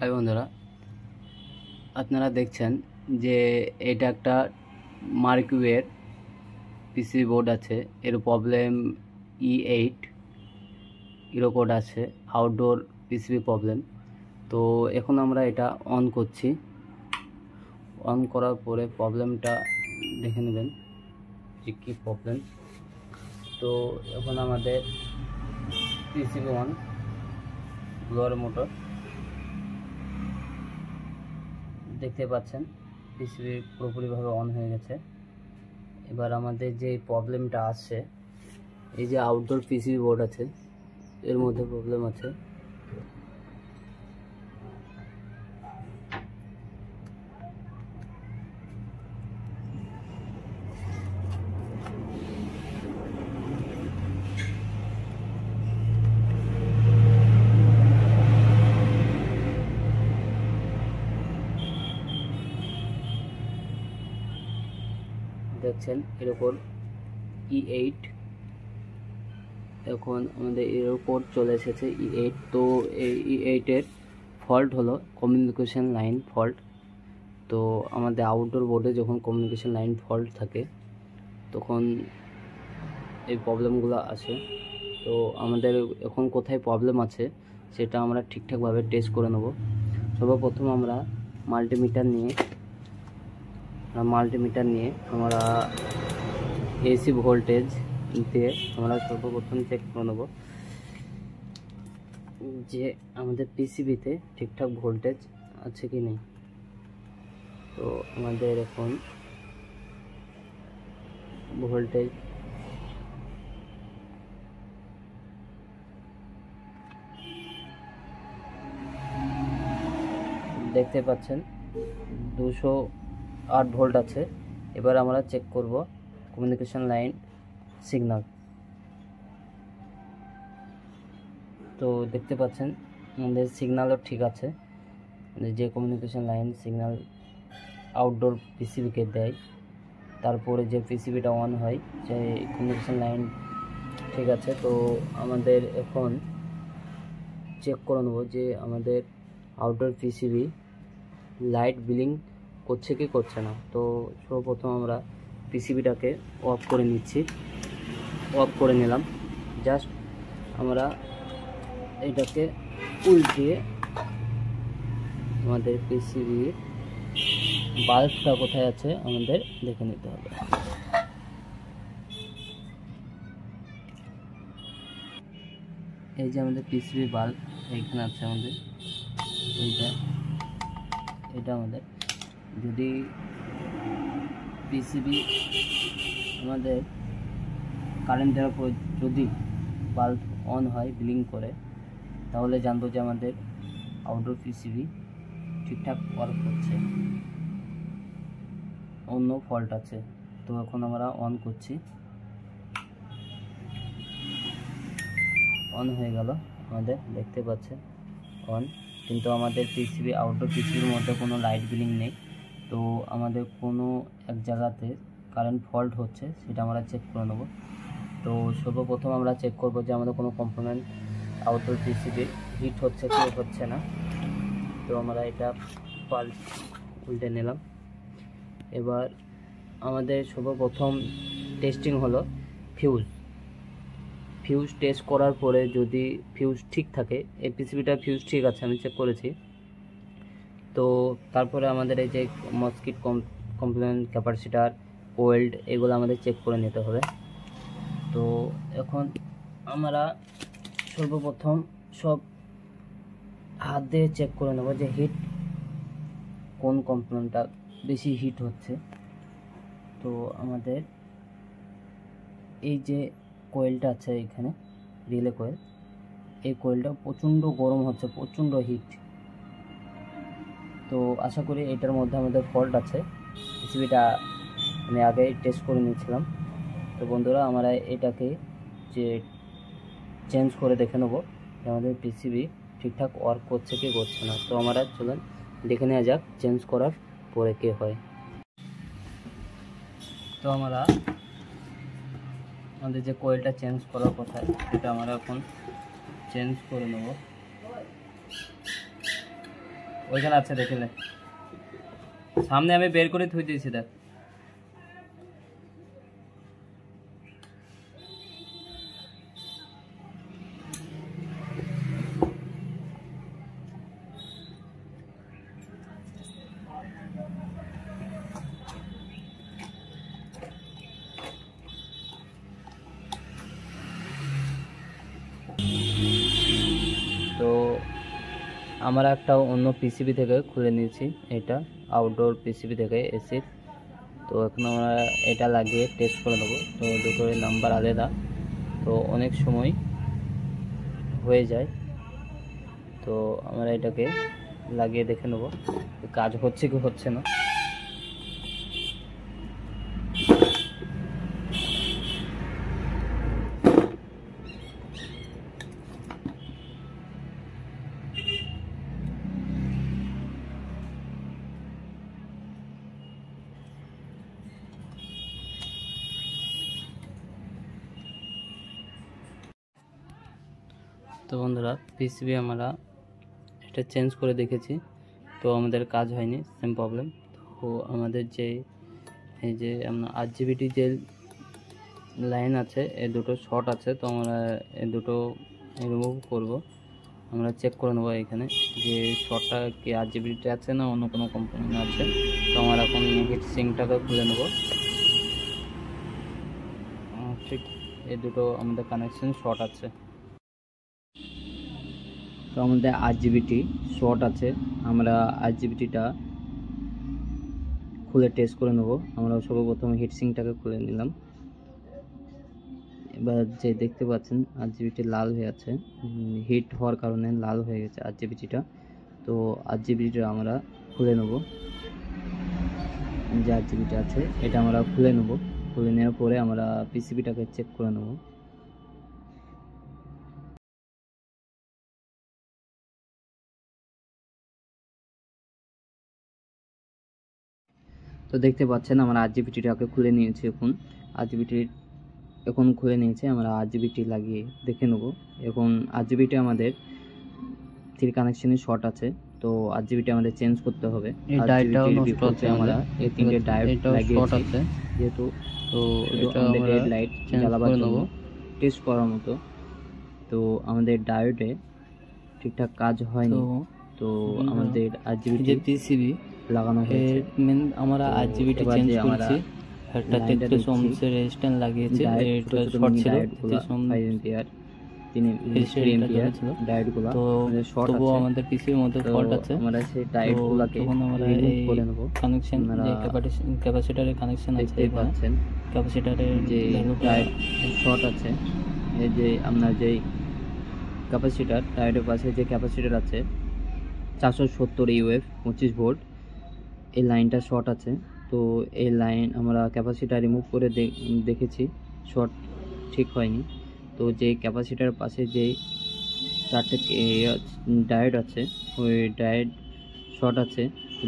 High বন্ধুরা, আপনারা দেখছেন যে এটা একটা মার্কিউয়ের পিসি বোর্ড আছে। এর প্রবলেম E8 ইরো কোড আছে, আউটডোর পিসিবি প্রবলেম। তো এখন আমরা এটা অন করছি। অন করার পরে প্রবলেমটা দেখে নেবেন যে কী প্রবলেম। তো এখন আমাদের পিসিবি অন, ব্লোয়ার মোটর দেখতে পাচ্ছেন, পিসিবি পুরোপুরিভাবে অন হয়ে গেছে। এবার আমাদের যে প্রবলেমটা আছে, এই যে আউটডোর পিসিবি বোর্ড আছে, এর মধ্যে প্রবলেম আছে। দেখছেন এরকম E8, এখন আমাদের এরো কোড চলে এসেছে E8। তো এই E8 এর ফল্ট হলো কমিউনিকেশন লাইন ফল্ট। তো আমাদের আউটডোর বোর্ডে যখন কমিউনিকেশন লাইন ফল্ট থাকে তখন এই প্রবলেমগুলো আসে। তো আমাদের এখন কোথায় প্রবলেম আছে সেটা আমরা ঠিকঠাকভাবে টেস্ট করে নেব। সর্বপ্রথম আমরা মাল্টিমিটার নিয়ে আমরা এসি ভোল্টেজ দিয়ে আমরা সর্বপ্রথম চেক করে নেব যে আমাদের পিসিবিতে ঠিকঠাক ভোল্টেজ আছে কি নেই। তো আমাদের এখন ভোল্টেজ দেখতে পাচ্ছেন 208 ভোল্ট আছে। এবার আমরা চেক করব কমিউনিকেশন লাইন সিগন্যাল। তো দেখতে পাচ্ছেন আমাদের সিগন্যালও ঠিক আছে। যে কমিউনিকেশন লাইন সিগন্যাল আউটডোর পিসিবিকে দেয়, তারপরে যে পিসিবিটা অন হয় সেই কমিউনিকেশন লাইন ঠিক আছে। তো আমাদের এখন চেক করে নেব যে আমাদের আউটডোর পিসিবি লাইট বিলিং করছে কি করছে না। তো সর্বপ্রথম আমরা পিসিবিটাকে অফ করে নিলাম। জাস্ট আমরা এটাকে উল্টিয়ে আমাদের পিসিবি বাল্বটা কোথায় আছে আমাদের দেখে নিতে হবে। এই যে আমাদের পিসিবি বাল্ব এইখানে আছে আমাদের, এটা আমাদের যদি পিসিবি আমাদের কারেন্ট দেওয়ার পর যদি বাল্ব অন হয় ব্লিং করে, তাহলে জানবো যে আমাদের আউটডোর পিসিবি ঠিকঠাক ওয়ার্ক করছে, অন্য ফল্ট আছে। তো এখন আমরা অন করছি, অন হয়ে গেল আমাদের, দেখতে পাচ্ছেন অন। কিন্তু আমাদের পিসিবি আউটডোর পিসিবির মধ্যে কোনো লাইট বিলিং নেই। তো আমাদের কোনো এক জায়গাতে কারেন্ট ফল্ট হচ্ছে, সেটা আমরা চেক করে নেব। তো সর্বপ্রথম আমরা চেক করব যে আমাদের কোনো কম্পোনেন্ট আউটডোর পিসিবি হিট হচ্ছে কি হচ্ছে না। তো আমরা এটা উল্টে নিলাম। এবার আমাদের সর্বপ্রথম টেস্টিং হলো ফিউজ টেস্ট করার পরে যদি ফিউজ ঠিক থাকে, এই পিসিবিটার ফিউজ ঠিক আছে, আমি চেক করেছি। তো তারপরে আমাদের এই যে মসকিট কম্পোনেন্ট, ক্যাপাসিটার, কোয়েল্ড, এগুলো আমাদের চেক করে নিতে হবে। তো এখন আমরা সর্বপ্রথম সব হাত দিয়ে চেক করে নেব যে হিট কোন কম্পোনেন্টটা বেশি হিট হচ্ছে। তো আমাদের এই যে কোয়েলটা আছে এখানে, রিলে কোয়েল, এই কোয়েলটা প্রচণ্ড গরম হচ্ছে, প্রচণ্ড হিট। তো আশা করি এটার মধ্যে আমাদের ফল্ট আছে। পিসিবিটা আমি আগেই টেস্ট করে নিয়েছিলাম। তো বন্ধুরা, আমরা এটাকে যে চেঞ্জ করে দেখে নেব যে আমাদের পিসিবি ঠিকঠাক ওয়ার্ক করছে কি করছে না। তো আমরা চলুন দেখে নেওয়া যাক চেঞ্জ করার পরে কে হয়। তো আমরা আমাদের যে কোয়েলটা চেঞ্জ করার কথা, সেটা আমরা এখন চেঞ্জ করে নেব। ওইখানে আছে, দেখে নে, সামনে আমি বের করে থুই দিয়েছি দেখ। তো আমরা একটা অন্য পিসিবি থেকে খুলে নিয়েছি, এটা আউটডোর পিসিবি থেকে এসির। তো এখন আমরা এটা লাগিয়ে টেস্ট করে নেবো। তো দুটোর নাম্বার আলাদা, তো অনেক সময় হয়ে যায়। তো আমরা এটাকে লাগিয়ে দেখে নেবো কাজ হচ্ছে কি হচ্ছে না। তো বন্ধুরা, পিসিবি আমরা এটা চেঞ্জ করে দেখেছি, তো আমাদের কাজ হয়নি, সেম প্রবলেম। তো আমাদের যে এই যে আমরা আরজিবিটি যে লাইন আছে, এই দুটো শর্ট আছে, তো আমরা এই দুটো রিমুভ করব। আমরা চেক করে নেবো এখানে যে শর্টটা কি আরজিবিটি আছে না অন্য কোনো কম্পোনেন্ট আছে। তো আমরা এখন হিট সিঙ্কটাকে খুলে নেব। ঠিক এই দুটো আমাদের কানেকশন শর্ট আছে, তো আমাদের আরজিবিটি শর্ট আছে। আমরা আরজিবিটিটা খুলে টেস্ট করে নেব। আমরা সর্বপ্রথম হিটসিংটাকে খুলে নিলাম। এবার যে দেখতে পাচ্ছেন আরজিবিটি লাল হয়ে আছে, হিট হওয়ার কারণে লাল হয়ে গেছে আরজিবিটিটা। তো আরজিবিটিটা আমরা খুলে নেব। যে আরজিবিটি আছে এটা আমরা খুলে নেব। খুলে নেওয়ার পরে আমরা পিসিবিটাকে চেক করে নেব। তো দেখতে পাচ্ছেন আমরা আরজিবিটিটাকে খুলে নিয়েছি। এখন খুলে নিয়েছি, আমরা আরজিবিটি লাগিয়ে দেখে নেব। এখন আরজিবিটি আমাদের 3 কানেকশনে শর্ট আছে, তো আরজিবিটি আমাদের চেঞ্জ করতে হবে। এই ডায়োডটাও নষ্ট আছে, আমরা এই 3টে ডায়োড লাগিয়েছি যেহেতু, তো এটা আমাদের রেড লাইট জ্বালাবার জন্য টেস্ট করার মতো। তো আমাদের ডায়োডে ঠিকঠাক কাজ হয়নি, তো আমাদের আরজিবিটি যে পিসিবি লাগানো হয়েছে, মেন আমরা আরজিবিটি চেঞ্জ করেছি। একটা 33 ওহমসের রেজিস্ট্যান্স লাগিয়েছি, এটা শর্ট ছিল 5 एंपিয়ার 3 एंपিয়ার ছিল ডায়োডগুলো, তো শর্ট আছে। তবুও আমাদের পিসির মধ্যে ফল্ট আছে, আমরা সেই ডায়োডগুলোকে আমরা রিমুভ করে নেব। কানেকশন যে ক্যাপাসিটরের কানেকশন আছে, দেখতে পাচ্ছেন ক্যাপাসিটরের যে ডায়োড শর্ট আছে। এই যে আপনার যে ক্যাপাসিটর ডায়োডের পাশে যে ক্যাপাসিটর আছে 470 ইউএফ 25 ভোল্ট, এই লাইনটা শর্ট আছে। তো এই লাইন আমরা ক্যাপাসিটার রিমুভ করে দেখেছি, শর্ট ঠিক হয়নি। তো যে ক্যাপাসিটার পাশে যে 4টে ডায়োড আছে, ওই ডায়োড শর্ট আছে।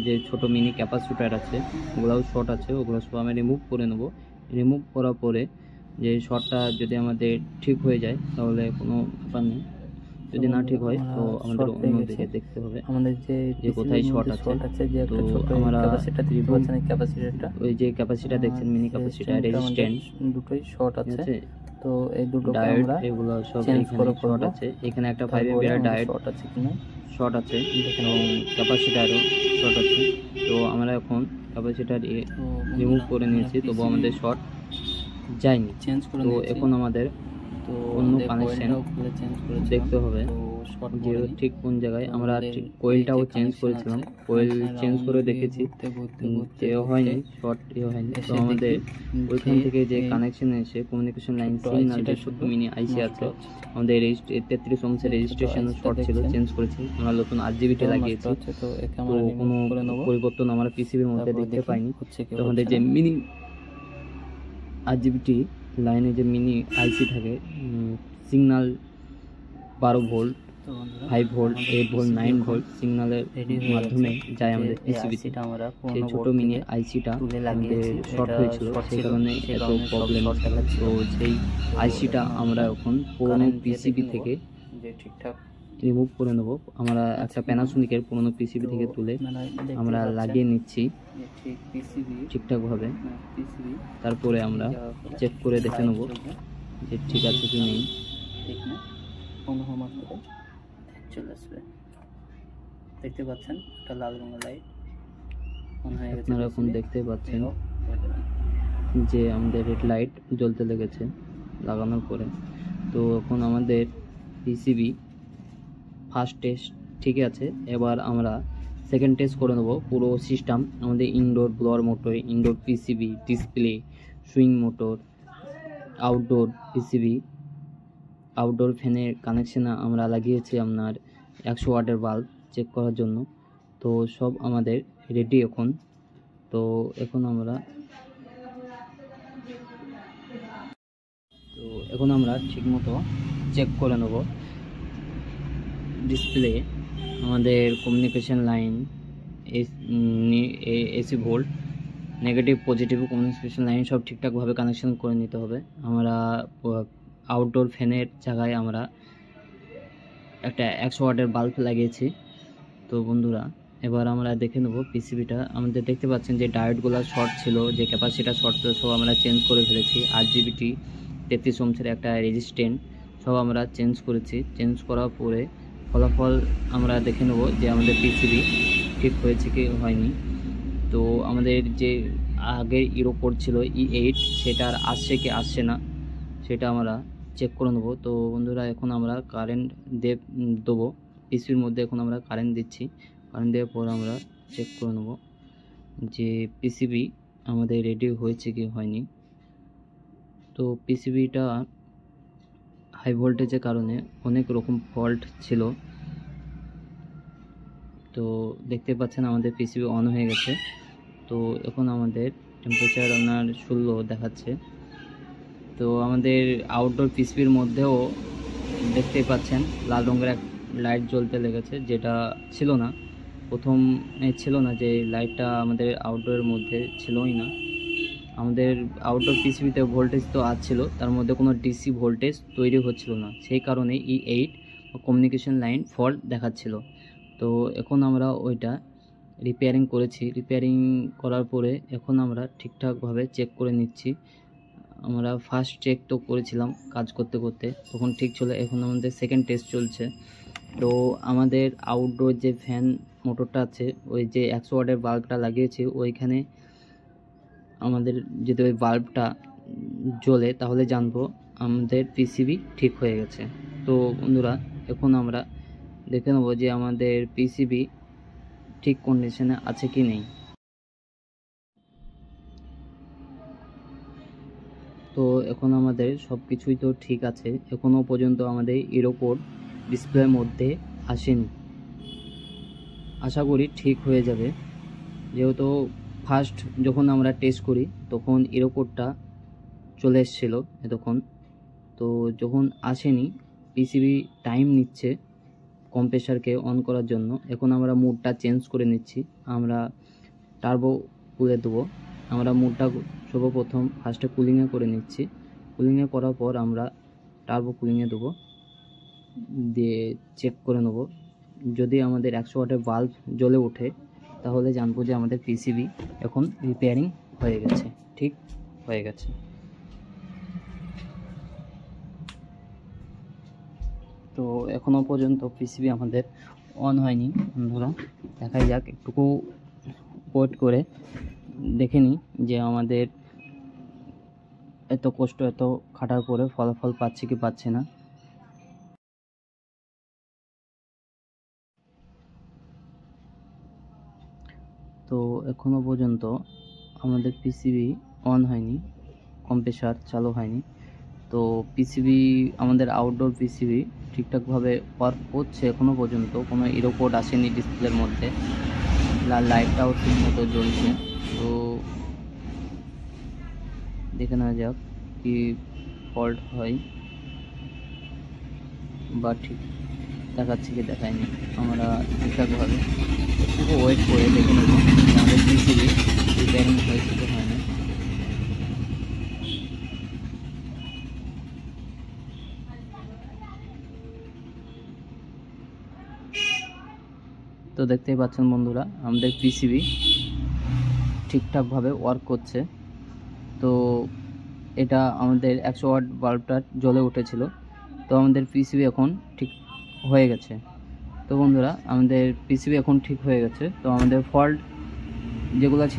যে ছোট মিনি ক্যাপাসিটার আছে ওগুলোও শর্ট আছে, ওগুলো সব আমি রিমুভ করে নেব। রিমুভ করার পরে যে শর্টটা যদি আমাদের ঠিক হয়ে যায় তাহলে কোনো ব্যাপার নেই, যদি না ঠিক হয় তো আমাদের অন্য দিকে দেখতে হবে আমাদের যে কোথায় শর্ট আছে। যে একটা ছোট আমরা ক্যাপাসিটর দিতে পারছেন, ক্যাপাসিটরটা ওই যে ক্যাপাসিটর দেখছেন মিনি ক্যাপাসিটর রেজিস্ট্যান্স দুটোই শর্ট আছে। তো এই দুটো আমরা এগুলো সব এখানে শর্ট আছে। এখানে একটা 5 এম্পিয়ার ডায়োড শর্ট আছে, কিনা শর্ট আছে, এবং ক্যাপাসিটরও শর্ট আছে। তো আমরা এখন ক্যাপাসিটর রিমুভ করে নিয়েছি, তবু আমাদের শর্ট যায়নি, চেঞ্জ করে। তো এখন আমাদের তো অন্য কানেকশন দেখতে হবে যে ঠিক কোন জায়গায়। আমরা কোয়েলটাও চেঞ্জ করেছিলাম, কোয়েল চেঞ্জ করে দেখেছি যে হয়নি, শর্ট হয়নি। তো আমাদের ওইখান থেকে যে কানেকশন এসে কমিউনিকেশন লাইন সিগন্যাল যে ছোট্ট মিনি আইসি আছে, আমাদের 33 ওহমসের রেজিস্ট্রেশন শর্ট ছিল, চেঞ্জ করেছি। আমরা নতুন আরজিবিটি লাগিয়েছি, তো কোনো পরিবর্তন আমরা পিসিবির মধ্যে দেখতে পাইনি। তো আমাদের যে মিনি আরজিবিটি লাইনে যে মিনি আইসি থাকে, signal 12 volt 5 volt 8 volt 9 volt সিগন্যালের মাধ্যমে যায় আমাদের পিসিবিতে। সেই ছোটো মিনি আইসিটা আমাদের শর্ট হয়েছিল, সেই কারণে এত প্রবলেম। তো সেই আইসিটা আমরা এখন পুরোনো পিসিবি থেকে যে ঠিকঠাক রিমুভ করে নেব। আমরা একটা প্যানাসোনিকের পুরনো পিসিবি থেকে তুলে আমরা লাগিয়ে নিচ্ছি ঠিকঠাকভাবে। তারপরে আমরা চেক করে দেখে নেব যে ঠিক আছে কি নেই। চলে আসবে, দেখতে পাচ্ছেন একটা লাল রঙের লাইট অন হয়ে গেছে। আপনারা এখন দেখতে পাচ্ছেন যে আমাদের রেড লাইট জ্বলতে লেগেছে লাগানোর পরে। তো এখন আমাদের পিসিবি ফার্স্ট টেস্ট ঠিক আছে। এবার আমরা সেকেন্ড টেস্ট করে নেব পুরো সিস্টেম। আমাদের indoor blower motor, indoor PCB, display, swing motor, outdoor PCB, outdoor ফ্যানের কানেকশানে আমরা লাগিয়েছি আপনার 100 ওয়াটের বাল্ব চেক করার জন্য। তো সব আমাদের রেডি এখন। তো এখন আমরা ঠিকমতো চেক করে নেব ডিসপ্লে, আমাদের communication line, AC volt, negative positive communication line সব ঠিকঠাকভাবে কানেকশন করে নিতে হবে। আমরা আউটডোর ফ্যানের জায়গায় আমরা একটা 100 ওয়াটের বাল্ব লাগিয়েছি। তো বন্ধুরা এবার আমরা দেখে নেব পিসিবিটা। আমাদের দেখতে পাচ্ছেন যে ডায়োডগুলো শর্ট ছিল, যে ক্যাপাসিটার শর্ট ছিল, সব আমরা চেঞ্জ করে ফেলেছি। RGBT 33 ওহমের একটা রেজিস্ট্যান্ট সব আমরা চেঞ্জ করেছি। চেঞ্জ করার পরে ফলাফল আমরা দেখে নেব যে আমাদের পিসিবি ঠিক হয়েছে কি হয়নি। তো আমাদের যে আগের ইউরোপোর্ট ছিল E8 সেটা আর আসছে কি আসছে না সেটা আমরা চেক করে নেব। তো বন্ধুরা এখন আমরা কারেন্ট দেবো পিসিবির মধ্যে। এখন আমরা কারেন্ট দিচ্ছি। কারেন্ট দেওয়ার পর আমরা চেক করে নেব যে পিসিবি আমাদের রেডি হয়েছে কি হয়নি। তো পিসিবিটা হাই ভোল্টেজের কারণে অনেক রকম ফল্ট ছিল। তো দেখতে পাচ্ছেন আমাদের পিসিবি অন হয়ে গেছে। তো এখন আমাদের টেম্পারেচার আপনার 16 দেখাচ্ছে। তো আমাদের আউটডোর পিসিবির মধ্যেও দেখতে পাচ্ছেন লাল রঙের এক লাইট জ্বলতে লেগেছে, যেটা ছিল না প্রথমে, ছিল না যে লাইটটা আমাদের আউটডোরের মধ্যে ছিলই না। আমাদের আউটডোর পিসিবিতে ভোল্টেজ তো আসছিল, তার মধ্যে কোনো ডিসি ভোল্টেজ তৈরি হচ্ছিল না, সেই কারণে E8 কমিউনিকেশন লাইন ফল্ট দেখাচ্ছিল। তো এখন আমরা ওইটা রিপেয়ারিং করেছি। রিপেয়ারিং করার পরে এখন আমরা ঠিকঠাকভাবে চেক করে নিচ্ছি। আমরা ফার্স্ট চেক তো করেছিলাম কাজ করতে করতে, তখন ঠিক ছিল। এখন আমাদের সেকেন্ড টেস্ট চলছে। তো আমাদের আউটডোর যে ফ্যান মোটরটা আছে, ওই যে 100 ওয়াটের বাল্বটা লাগিয়েছি, ওইখানে আমাদের যদি ওই বাল্বটা জ্বলে তাহলে জানবো আমাদের পিসিবি ঠিক হয়ে গেছে। তো বন্ধুরা এখন আমরা দেখে নেব যে আমাদের পিসিবি ঠিক কন্ডিশনে আছে কি নেই। তো এখন আমাদের সব কিছুই তো ঠিক আছে। এখনও পর্যন্ত আমাদের ইউরোপোর্ট ডিসপ্লের মধ্যে আসেনি। আশা করি ঠিক হয়ে যাবে, যেহেতু ফার্স্ট যখন আমরা টেস্ট করি তখন ইউরোপোর্টটা চলে এসেছিল এতক্ষণ। তো যখন আসেনি, পিসিবি টাইম নিচ্ছে কম্প্রেসারকে অন করার জন্য। এখন আমরা মুডটা চেঞ্জ করে নিচ্ছি। আমরা টার্বো খুলে দেবো। আমরা মুডটা সর্বপ্রথম ফার্স্টে কুলিংয়ে করে নিচ্ছি। কুলিংয়ে করার পর আমরা টার্বো কুলিংয়ে দেবো, দিয়ে চেক করে নেব। যদি আমাদের 100 ওয়াটের বাল্ব জ্বলে ওঠে তাহলে জানবো যে আমাদের পিসিবি এখন রিপেয়ারিং হয়ে গেছে, ঠিক হয়ে গেছে। তো এখনও পর্যন্ত পিসিবি আমাদের অন হয়নি। বন্ধুরা দেখাই যাক, একটুকু ওয়েট করে দেখে নিই যে আমাদের এত কষ্ট এত খাটার পরে ফলাফল পাচ্ছে কি পাচ্ছে না। তো এখনও পর্যন্ত আমাদের পিসিবি অন হয়নি, কম্প্রেসার চালু হয়নি। তো পিসিবি আমাদের আউটডোর পিসিবি ঠিকঠাকভাবে ওয়ার্ক করছে এখনও পর্যন্ত। কোনো ইরোপোর্ট আসেনি ডিসপ্লের মধ্যে, লাইটটাও ঠিক মতো জ্বলছে। তো দেখে নেওয়া যাক কি ফল্ট হয় বা ঠিক দেখাচ্ছে কি দেখায়নি। আমরা ঠিকঠাকভাবে একটু ওয়েট করে দেখে নেব আমাদের পিসিবি রিপেয়ারিং হয়েছে কি হয়নি। তো দেখতেই পাচ্ছেন বন্ধুরা, আমাদের পিসিবি ঠিকঠাকভাবে ওয়ার্ক করছে। তো এটা আমাদের 100 ওয়াট বাল্বটা জ্বলে উঠেছিল, তো আমাদের পিসিবি এখন ঠিক হয়ে গেছে। তো বন্ধুরা, আমাদের পিসিবি এখন ঠিক হয়ে গেছে। তো আমাদের ফল্ট যেগুলো ছিল